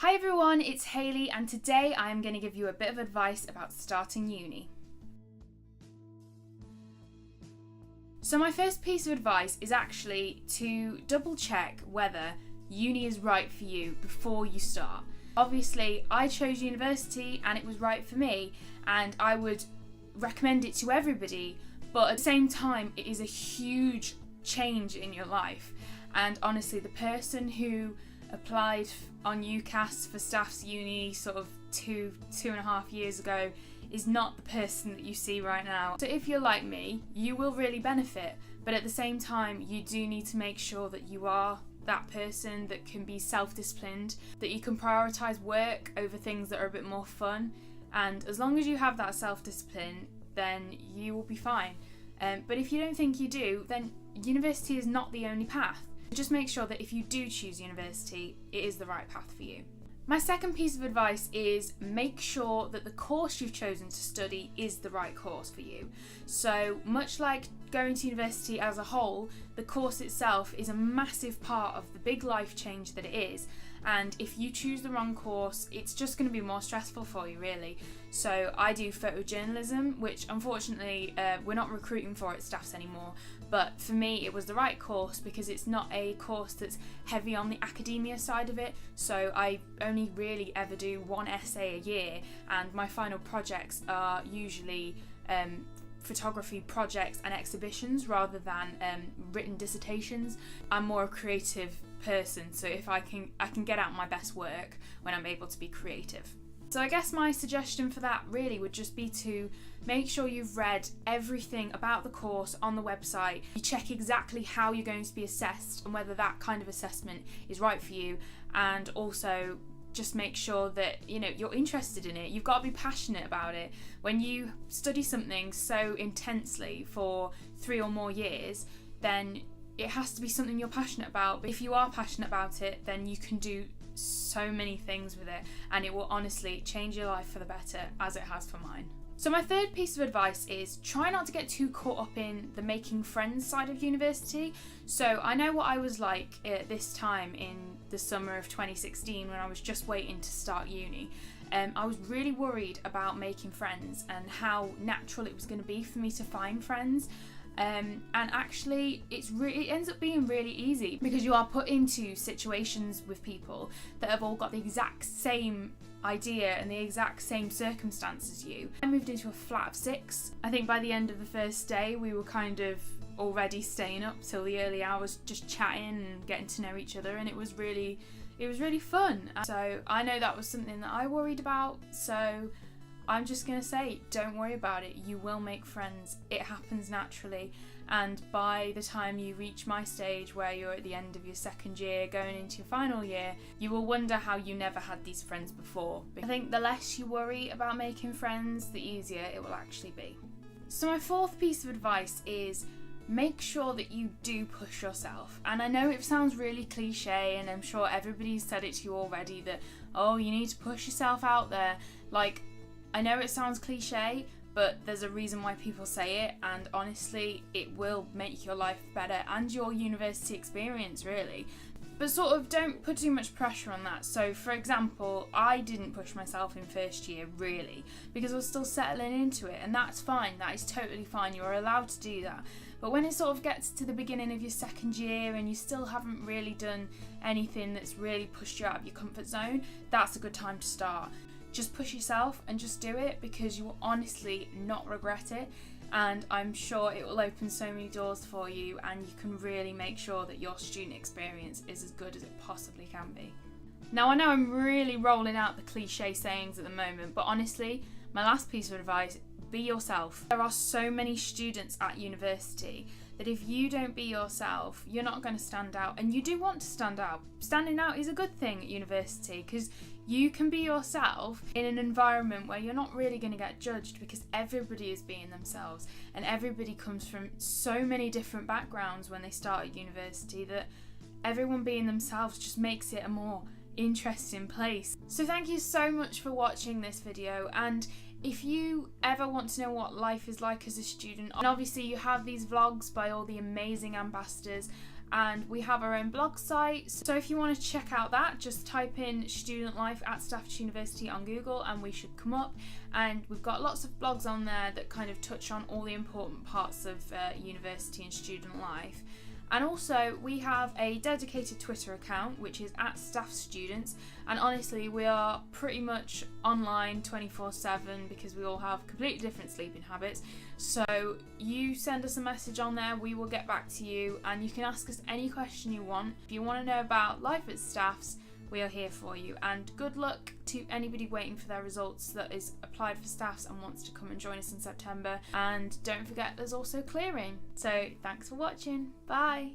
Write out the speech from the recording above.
Hi everyone, it's Hayley and today I'm going to give you a bit of advice about starting uni. So my first piece of advice is actually to double check whether uni is right for you before you start. Obviously I chose university and it was right for me and I would recommend it to everybody, but at the same time it is a huge change in your life, and honestly the person who applied on UCAS for staff's uni sort of two and a half years ago is not the person that you see right now. So if you're like me, you will really benefit, but at the same time you do need to make sure that you are that person that can be self-disciplined, that you can prioritise work over things that are a bit more fun, and as long as you have that self-discipline then you will be fine. But if you don't think you do, then university is not the only path. Just make sure that if you do choose university, it is the right path for you. My second piece of advice is make sure that the course you've chosen to study is the right course for you. So much like going to university as a whole, the course itself is a massive part of the big life change that it is, and if you choose the wrong course it's just going to be more stressful for you really. So I do photojournalism, which unfortunately we're not recruiting for at Staffs anymore, but for me it was the right course because it's not a course that's heavy on the academia side of it, so I only really ever do one essay a year and my final projects are usually photography projects and exhibitions rather than written dissertations. I'm more a creative person, so if I can get out my best work when I'm able to be creative. So I guess my suggestion for that really would just be to make sure you've read everything about the course on the website. You check exactly how you're going to be assessed and whether that kind of assessment is right for you, and also just make sure that you're interested in it. You've got to be passionate about it. When you study something so intensely for 3 or more years, then it has to be something you're passionate about. But if you are passionate about it, then you can do so many things with it and it will honestly change your life for the better, as it has for mine. So my third piece of advice is try not to get too caught up in the making friends side of university. So I know what I was like at this time in the summer of 2016 when I was just waiting to start uni. I was really worried about making friends and how natural it was going to be for me to find friends. And actually it ends up being really easy because you are put into situations with people that have all got the exact same idea and the exact same circumstance as you. I moved into a flat of 6. I think by the end of the first day we were kind of already staying up till the early hours just chatting and getting to know each other, and it was really fun. So I know that was something that I worried about, so I'm just going to say, don't worry about it. You will make friends. It happens naturally. And by the time you reach my stage where you're at the end of your second year going into your final year, you will wonder how you never had these friends before. I think the less you worry about making friends, the easier it will actually be. So my fourth piece of advice is make sure that you do push yourself. And I know it sounds really cliche, and I'm sure everybody's said it to you already, that, oh, you need to push yourself out there. Like, I know it sounds cliche, but there's a reason why people say it, and honestly it will make your life better and your university experience really. But sort of don't put too much pressure on that. So for example, I didn't push myself in first year really because I was still settling into it, and that's fine. That is totally fine. You're allowed to do that. But when it sort of gets to the beginning of your second year and you still haven't really done anything that's really pushed you out of your comfort zone, that's a good time to start. Just push yourself and just do it because you will honestly not regret it, and I'm sure it will open so many doors for you and you can really make sure that your student experience is as good as it possibly can be. Now I know I'm really rolling out the cliche sayings at the moment, but honestly my last piece of advice, be yourself. There are so many students at university that if you don't be yourself, you're not going to stand out, and you do want to stand out. Standing out is a good thing at university because you can be yourself in an environment where you're not really going to get judged because everybody is being themselves, and everybody comes from so many different backgrounds when they start at university that everyone being themselves just makes it a more interesting place. So thank you so much for watching this video, and if you ever want to know what life is like as a student, and obviously you have these vlogs by all the amazing ambassadors, and we have our own blog site. So if you want to check out that, just type in student life at Staffordshire University on Google and we should come up. And we've got lots of blogs on there that kind of touch on all the important parts of university and student life. And also we have a dedicated Twitter account which is at Staff Students, and honestly we are pretty much online 24/7 because we all have completely different sleeping habits. So you send us a message on there, we will get back to you, and you can ask us any question you want. If you want to know about life at Staffs, we are here for you. And good luck to anybody waiting for their results that is applied for Staffs and wants to come and join us in September. And don't forget, there's also clearing. So thanks for watching. Bye.